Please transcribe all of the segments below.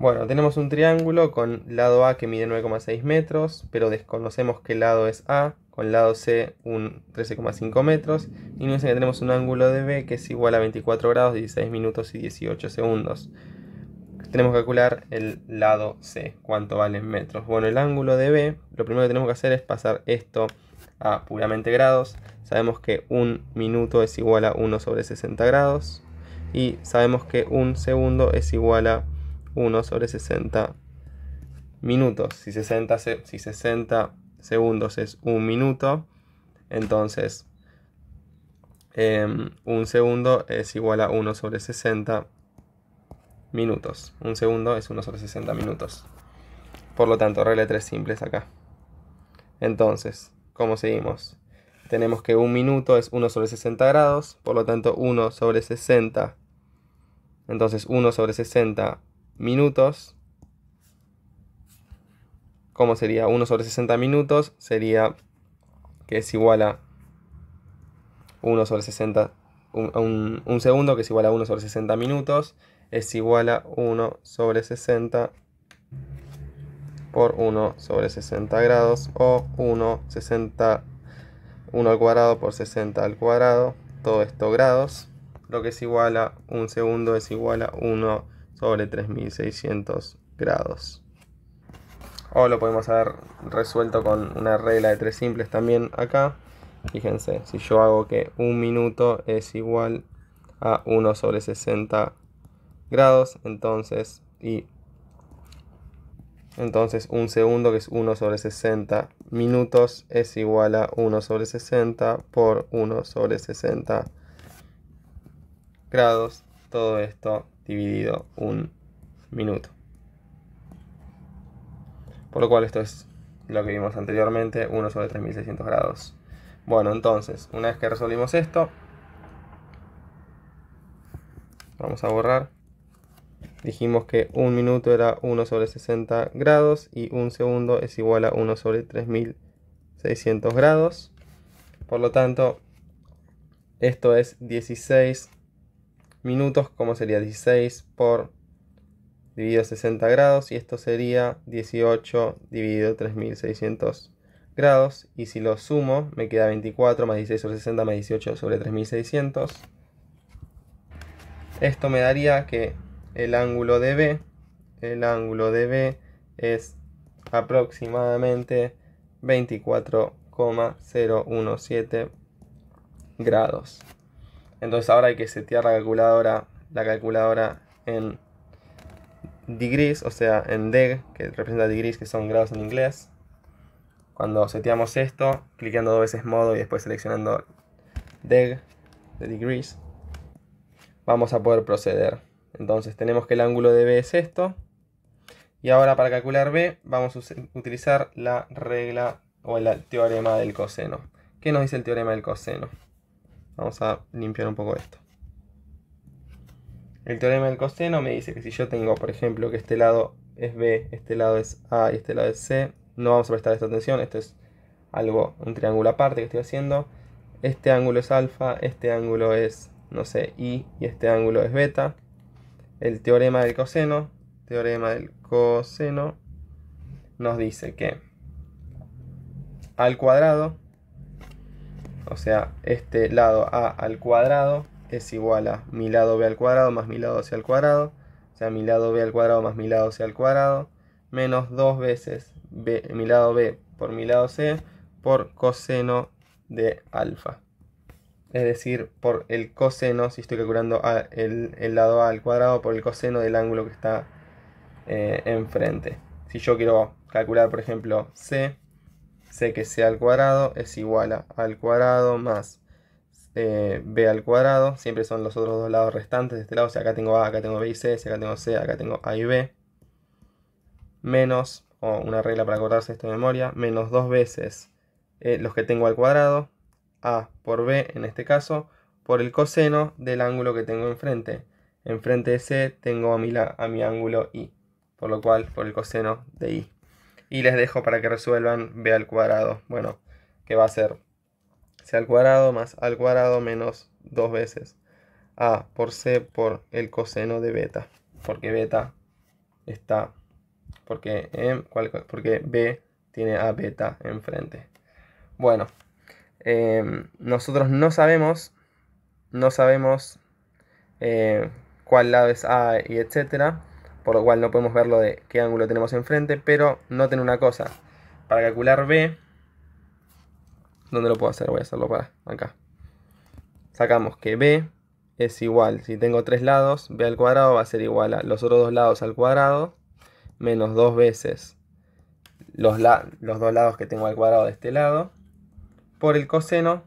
Bueno, tenemos un triángulo con lado A que mide 9,6 metros, pero desconocemos qué lado es A, con lado C un 13,5 metros, y nos dice que tenemos un ángulo de B que es igual a 24 grados, 16 minutos y 18 segundos. Tenemos que calcular el lado C, cuánto vale en metros. Bueno, el ángulo de B, lo primero que tenemos que hacer es pasar esto a puramente grados. Sabemos que un minuto es igual a 1 sobre 60 grados. Y sabemos que un segundo es igual a 1 sobre 60 minutos. Si 60 segundos es un minuto, entonces un segundo es igual a 1 sobre 60 minutos. Un segundo es 1 sobre 60 minutos. Por lo tanto, regla de 3 simples acá. Entonces, ¿cómo seguimos? Tenemos que un minuto es 1 sobre 60 grados, por lo tanto 1 sobre 60. Entonces 1 sobre 60 minutos. ¿Cómo sería? 1 sobre 60 minutos sería que es igual a 1 sobre 60. Un segundo que es igual a 1 sobre 60 minutos es igual a 1 sobre 60 por 1 sobre 60 grados, o 1 al cuadrado por 60 al cuadrado, todo esto grados, lo que es igual a un segundo es igual a 1 sobre 3600 grados. O lo podemos haber resuelto con una regla de 3 simples también acá. Fíjense, si yo hago que un minuto es igual a 1 sobre 60 grados, entonces un segundo, que es 1 sobre 60 minutos, es igual a 1 sobre 60 por 1 sobre 60 grados. Todo esto dividido un minuto. Por lo cual esto es lo que vimos anteriormente, 1 sobre 3600 grados. Bueno, entonces, una vez que resolvimos esto, vamos a borrar. Dijimos que un minuto era 1 sobre 60 grados y un segundo es igual a 1 sobre 3600 grados. Por lo tanto, esto es 16 minutos. ¿Cómo sería? 16 por dividido 60 grados, y esto sería 18 dividido 3600 grados. Y si lo sumo, me queda 24 más 16 sobre 60 más 18 sobre 3600. Esto me daría que el ángulo de B es aproximadamente 24,017 grados. Entonces ahora hay que setear la calculadora en degrees, o sea en deg, que representa degrees, que son grados en inglés. Cuando seteamos esto, clicando 2 veces modo y después seleccionando deg de degrees, vamos a poder proceder. Entonces tenemos que el ángulo de B es esto. Y ahora para calcular B vamos a utilizar la regla o el teorema del coseno. ¿Qué nos dice el teorema del coseno? Vamos a limpiar un poco esto. El teorema del coseno me dice que si yo tengo, por ejemplo, que este lado es B, este lado es A y este lado es C, no vamos a prestar esta atención, esto es un triángulo aparte que estoy haciendo. Este ángulo es alfa, este ángulo es, no sé, y este ángulo es beta. El teorema del coseno nos dice que al cuadrado, o sea, este lado A al cuadrado es igual a mi lado B al cuadrado más mi lado C al cuadrado, o sea, mi lado B al cuadrado más mi lado C al cuadrado, menos 2 veces mi lado B por mi lado C por coseno de alfa. Es decir, por el coseno, si estoy calculando el lado A al cuadrado, por el coseno del ángulo que está enfrente. Si yo quiero calcular, por ejemplo, C, sé que C al cuadrado es igual a al cuadrado más B al cuadrado. Siempre son los otros dos lados restantes de este lado. O sea, acá tengo A, acá tengo B y C, si acá tengo C, acá tengo A y B. Menos, o una regla para acordarse esto de memoria, menos 2 veces los que tengo al cuadrado, A por B en este caso, por el coseno del ángulo que tengo enfrente. Enfrente de C tengo a mi ángulo I, por lo cual por el coseno de I. Y les dejo para que resuelvan B al cuadrado. Bueno, que va a ser C al cuadrado más A al cuadrado menos 2 veces A por C por el coseno de beta, porque beta está, porque B tiene a beta enfrente. Bueno, nosotros no sabemos cuál lado es A y etcétera, por lo cual no podemos ver lo de qué ángulo tenemos enfrente, pero noten una cosa, para calcular B, ¿dónde lo puedo hacer? Voy a hacerlo para acá. Sacamos que B es igual, si tengo tres lados, B al cuadrado va a ser igual a los otros dos lados al cuadrado, menos dos veces los dos lados que tengo al cuadrado de este lado, por el coseno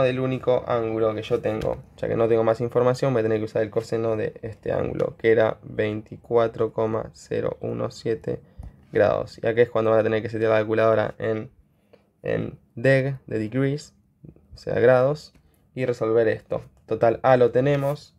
del único ángulo que yo tengo. Ya que no tengo más información, voy a tener que usar el coseno de este ángulo, que era 24,017 grados. Y acá es cuando van a tener que setear la calculadora en deg, de degrees, o sea, grados, y resolver esto. Total, A lo tenemos,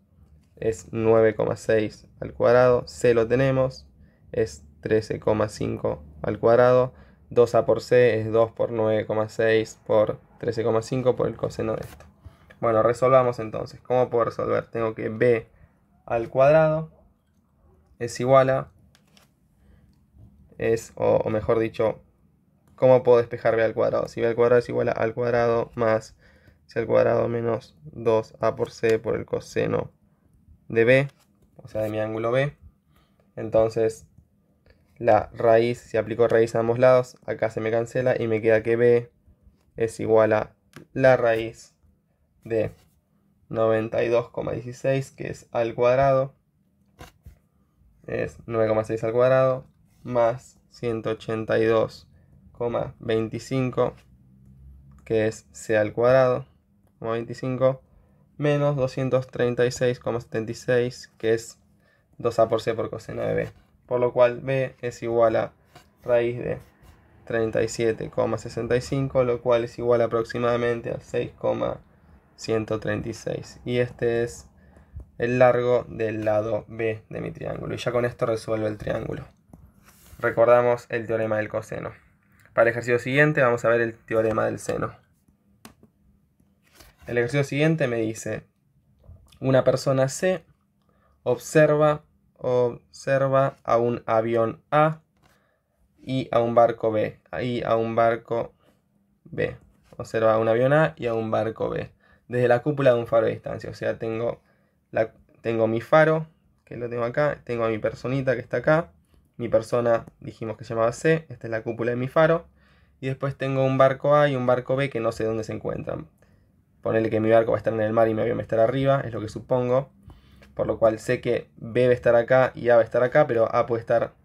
es 9,6 al cuadrado. C lo tenemos, es 13,5 al cuadrado. 2A por C es 2 por 9,6 por 13,5 por el coseno de esto. Bueno, resolvamos entonces. ¿Cómo puedo resolver? Tengo que B al cuadrado es igual a... o mejor dicho, ¿cómo puedo despejar B al cuadrado? Si B al cuadrado es igual a al cuadrado más C al cuadrado menos 2A por C por el coseno de B, o sea de mi ángulo B. Entonces la raíz, si aplico raíz a ambos lados, acá se me cancela y me queda que B es igual a la raíz de 92,16, que es al cuadrado, es 9,6 al cuadrado, más 182,25, que es C al cuadrado, 25, menos 236,76, que es 2A por C por coseno de B. Por lo cual B es igual a raíz de 37,65, lo cual es igual aproximadamente a 6,136. Y este es el largo del lado B de mi triángulo. Y ya con esto resuelvo el triángulo. Recordamos el teorema del coseno. Para el ejercicio siguiente vamos a ver el teorema del seno. El ejercicio siguiente me dice: una persona C observa a un avión A y a un barco B. Observa a un avión A y a un barco B desde la cúpula de un faro de distancia. O sea, tengo mi faro, que lo tengo acá, tengo a mi personita que está acá. Mi persona dijimos que se llamaba C, esta es la cúpula de mi faro. Y después tengo un barco A y un barco B que no sé dónde se encuentran. Ponerle que mi barco va a estar en el mar y mi avión va a estar arriba, es lo que supongo. Por lo cual sé que B va a estar acá y A va a estar acá, pero A puede estar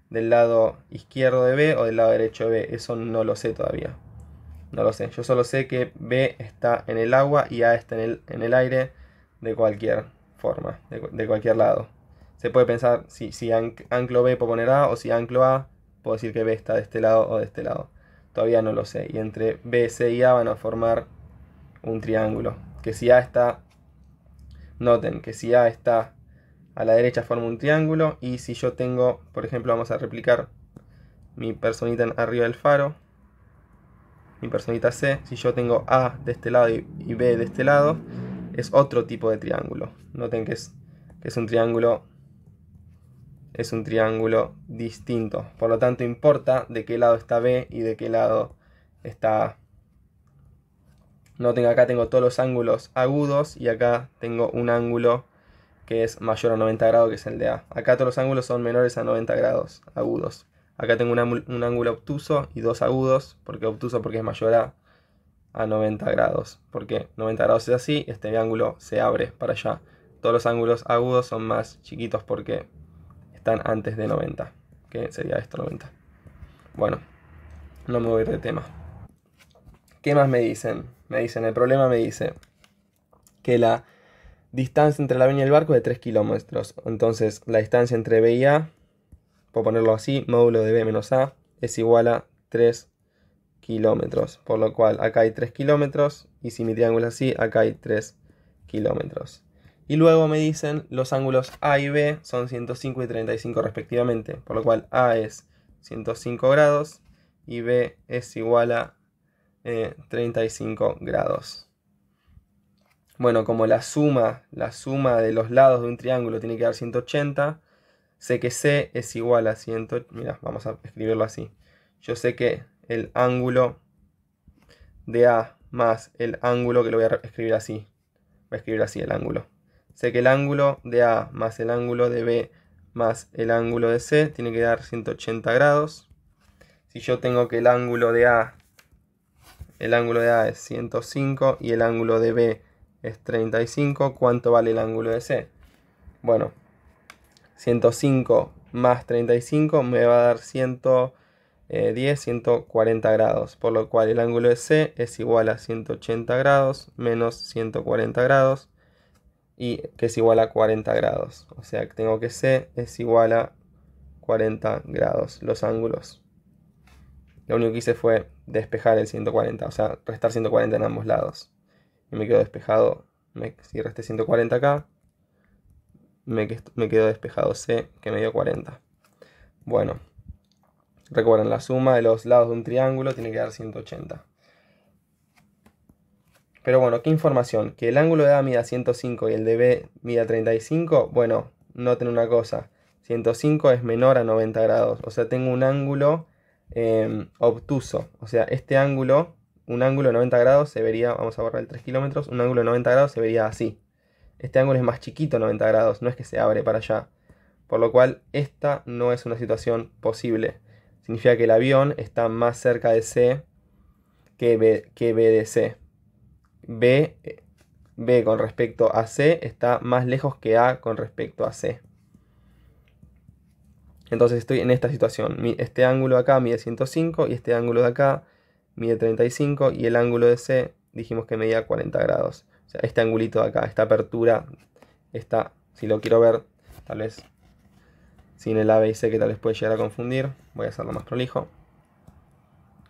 del lado izquierdo de B o del lado derecho de B. Eso no lo sé todavía. No lo sé. Yo solo sé que B está en el agua y A está en el aire de cualquier forma, de cualquier lado. Se puede pensar si anclo B puedo poner A, o si anclo A puedo decir que B está de este lado o de este lado. Todavía no lo sé. Y entre B, C y A van a formar un triángulo. Que si A está... Noten que si A está a la derecha forma un triángulo. Y si yo tengo, por ejemplo, vamos a replicar mi personita arriba del faro, mi personita C, si yo tengo A de este lado y B de este lado, es otro tipo de triángulo. Noten que es un triángulo distinto. Por lo tanto, importa de qué lado está B y de qué lado está A. Noten que acá tengo todos los ángulos agudos y acá tengo un ángulo que es mayor a 90 grados, que es el de A. Acá todos los ángulos son menores a 90 grados agudos. Acá tengo un ángulo obtuso y dos agudos. ¿Por qué obtuso? Porque es mayor a 90 grados. Porque 90 grados es así, este ángulo se abre para allá. Todos los ángulos agudos son más chiquitos porque están antes de 90. Que sería esto, 90. Bueno, no me voy a ir de tema. ¿Qué más me dicen? El problema me dice que la distancia entre la avión y el barco es de 3 kilómetros. Entonces la distancia entre B y A, puedo ponerlo así, módulo de B menos A, es igual a 3 kilómetros. Por lo cual acá hay 3 kilómetros y si mi triángulo es así, acá hay 3 kilómetros. Y luego me dicen los ángulos A y B son 105 y 35 respectivamente. Por lo cual A es 105 grados y B es igual a 35 grados. Bueno, como la suma de los lados de un triángulo tiene que dar 180, sé que C es igual a 100. Mira, vamos a escribirlo así. Yo sé que el ángulo de A más el ángulo, que lo voy a escribir así. Voy a escribir así el ángulo. Sé que el ángulo de A más el ángulo de B más el ángulo de C tiene que dar 180 grados. Si yo tengo que el ángulo de A es 105 y el ángulo de B es 35, ¿cuánto vale el ángulo de C? Bueno, 105 más 35 me va a dar 110, 140 grados, por lo cual el ángulo de C es igual a 180 grados menos 140 grados, y que es igual a 40 grados. O sea que tengo que C es igual a 40 grados, los ángulos. Lo único que hice fue despejar el 140, o sea, restar 140 en ambos lados. Y me quedó despejado, si resté 140 acá, me quedó despejado C, que me dio 40. Bueno, recuerden, la suma de los lados de un triángulo tiene que dar 180. Pero bueno, ¿qué información? Que el ángulo de A mida 105 y el de B mida 35. Bueno, noten una cosa. 105 es menor a 90 grados. O sea, tengo un ángulo obtuso. O sea, este ángulo, un ángulo de 90 grados se vería, vamos a borrar el 3 kilómetros, un ángulo de 90 grados se vería así. Este ángulo es más chiquito, 90 grados, no es que se abre para allá. Por lo cual, esta no es una situación posible. Significa que el avión está más cerca de C que B de C. B con respecto a C está más lejos que A con respecto a C. Entonces estoy en esta situación. Este ángulo de acá mide 105 y este ángulo de acá mide 35 y el ángulo de C dijimos que medía 40 grados. O sea, este angulito de acá, esta apertura, si lo quiero ver, tal vez sin el A, B y C, que tal vez puede llegar a confundir, voy a hacerlo más prolijo.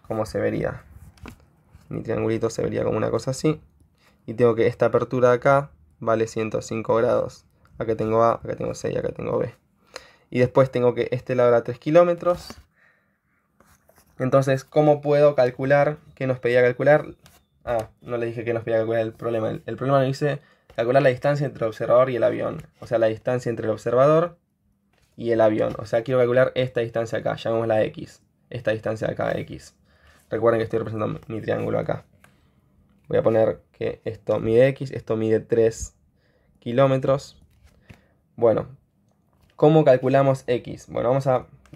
¿Cómo se vería? Mi triangulito se vería como una cosa así. Y tengo que esta apertura de acá vale 105 grados. Acá tengo A, acá tengo C y acá tengo B. Y después tengo que este lado era 3 kilómetros. Entonces, ¿cómo puedo calcular? ¿Qué nos pedía calcular? Ah, no le dije que nos pedía calcular el problema. El problema me dice calcular la distancia entre el observador y el avión. O sea, la distancia entre el observador y el avión. O sea, quiero calcular esta distancia acá, llamémosla X. Esta distancia acá, X. Recuerden que estoy representando mi triángulo acá. Voy a poner que esto mide X, esto mide 3 kilómetros. Bueno, ¿cómo calculamos X? Bueno,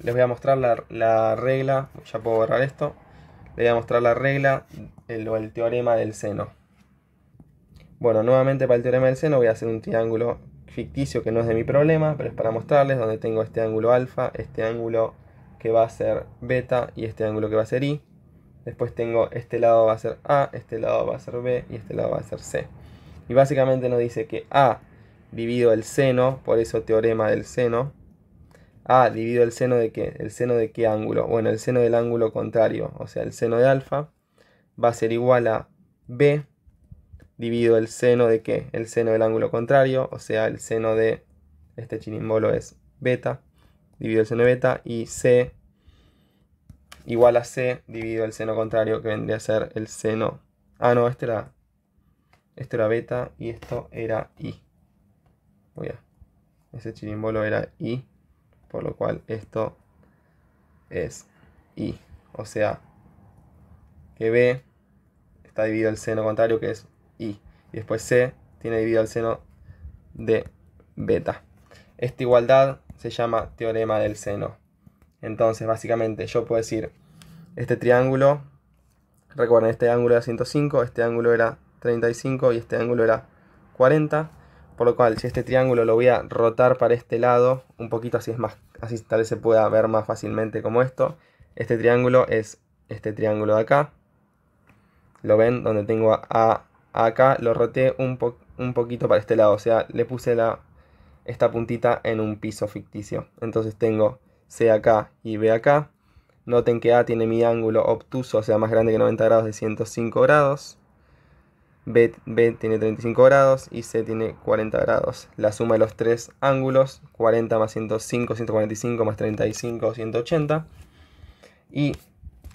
les voy a mostrar la regla. Ya puedo borrar esto. Les voy a mostrar la regla o el teorema del seno. Bueno, nuevamente para el teorema del seno voy a hacer un triángulo ficticio que no es de mi problema, pero es para mostrarles, donde tengo este ángulo alfa, este ángulo que va a ser beta y este ángulo que va a ser y. Después tengo este lado va a ser A, este lado va a ser B y este lado va a ser C. Y básicamente nos dice que A dividido el seno, por eso teorema del seno. A dividido el seno de ¿qué? ¿El seno de qué ángulo? Bueno, el seno del ángulo contrario, o sea, el seno de alfa, va a ser igual a B dividido el seno de ¿qué? El seno del ángulo contrario, o sea, el seno de este chirimbolo es beta, dividido el seno de beta, y C igual a C dividido el seno contrario, que vendría a ser el seno. Ah, no, esto era beta y esto era I. Ese chirimbolo era I, por lo cual esto es I. O sea, que B está dividido el seno contrario, que es I. Y después C tiene dividido el seno de beta. Esta igualdad se llama teorema del seno. Entonces, básicamente, yo puedo decir, este triángulo, recuerden, este ángulo era 105, este ángulo era 35 y este ángulo era 40. Por lo cual, si este triángulo lo voy a rotar para este lado, un poquito, así tal vez se pueda ver más fácilmente como esto. Este triángulo es este triángulo de acá. ¿Lo ven? Donde tengo a acá, lo roté un poquito para este lado. O sea, le puse esta puntita en un piso ficticio. Entonces tengo C acá y B acá. Noten que A tiene mi ángulo obtuso, o sea, más grande que 90 grados, de 105 grados. B tiene 35 grados y C tiene 40 grados. La suma de los tres ángulos, 40 más 105, 145 más 35, 180. Y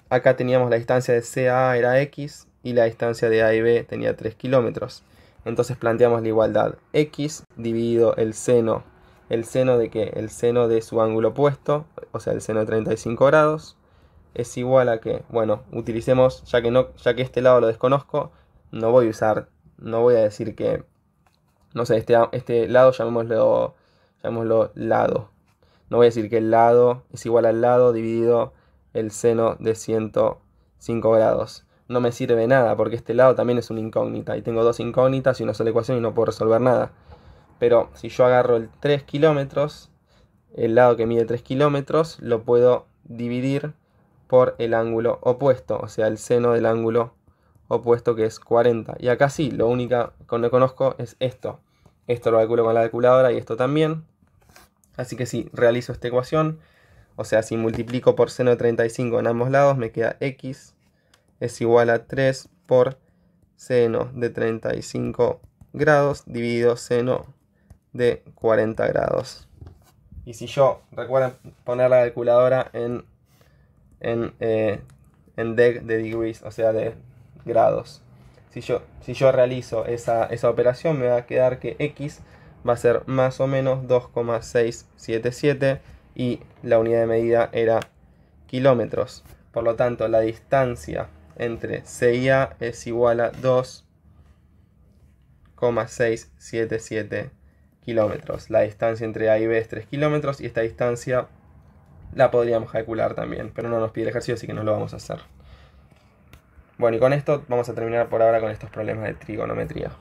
acá teníamos la distancia de C a A era X y la distancia de A y B tenía 3 kilómetros. Entonces planteamos la igualdad. X dividido el seno de que el seno de su ángulo opuesto, o sea el seno de 35 grados, es igual a que, bueno, utilicemos, ya que este lado lo desconozco, no voy a decir que, no sé, este lado llamémoslo lado. No voy a decir que el lado es igual al lado dividido el seno de 105 grados. No me sirve de nada porque este lado también es una incógnita y tengo dos incógnitas y una sola ecuación y no puedo resolver nada. Pero si yo agarro el 3 kilómetros, el lado que mide 3 kilómetros, lo puedo dividir por el ángulo opuesto, o sea, el seno del ángulo opuesto que es 40. Y acá sí, lo único que no conozco es esto. Esto lo calculo con la calculadora y esto también. Así que si realizo esta ecuación, o sea, si multiplico por seno de 35 en ambos lados, me queda x es igual a 3 por seno de 35 grados dividido seno de 40 grados. Y si yo, recuerden poner la calculadora en de degrees, o sea, de grados. Si yo realizo esa operación, me va a quedar que x va a ser más o menos 2,677 y la unidad de medida era kilómetros. Por lo tanto, la distancia entre C y A es igual a 2,677 kilómetros. La distancia entre A y B es 3 kilómetros y esta distancia la podríamos calcular también, pero no nos pide el ejercicio, así que no lo vamos a hacer. Bueno, y con esto vamos a terminar por ahora con estos problemas de trigonometría.